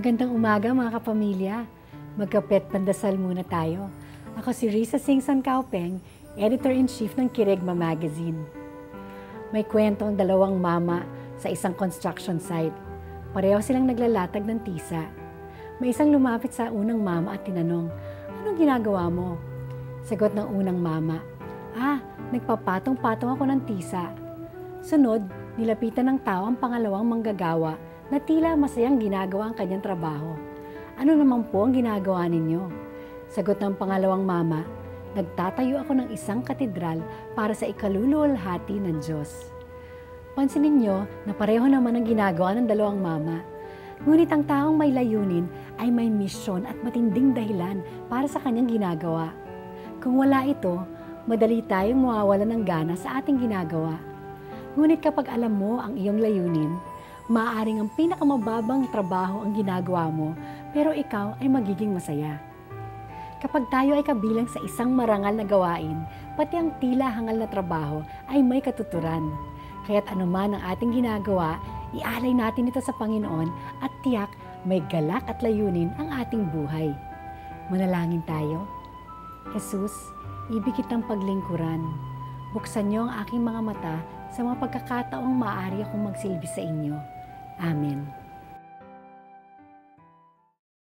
Magandang umaga mga kapamilya. Magkapet pandasal muna tayo. Ako si Risa Singson Kaupeng, Editor-in-Chief ng Kirigma Magazine. May kwento ang dalawang mama sa isang construction site. Pareho silang naglalatag ng tisa. May isang lumapit sa unang mama at tinanong, "Anong ginagawa mo?" Sagot ng unang mama, "Nagpapatong-patong ako ng tisa." Sunod, nilapitan ng tao ang pangalawang manggagawa na tila masayang ginagawa ang kanyang trabaho. "Ano naman po ang ginagawa ninyo?" Sagot ng pangalawang mama, "Nagtatayo ako ng isang katedral para sa ikaluluwalhati ng Diyos." Pansinin niyo na pareho naman ang ginagawa ng dalawang mama. Ngunit ang taong may layunin ay may misyon at matinding dahilan para sa kanyang ginagawa. Kung wala ito, madali tayong mawawalan ng gana sa ating ginagawa. Ngunit kapag alam mo ang iyong layunin, maaaring ang pinakamababang trabaho ang ginagawa mo, pero ikaw ay magiging masaya. Kapag tayo ay kabilang sa isang marangal na gawain, pati ang tila hangal na trabaho ay may katuturan. Kaya't anuman ang ating ginagawa, ialay natin ito sa Panginoon at tiyak may galak at layunin ang ating buhay. Manalangin tayo. Jesus, ibig kitang paglingkuran. Buksan niyo ang aking mga mata sa mga pagkakataong maaari akong magsilbi sa inyo. Amen.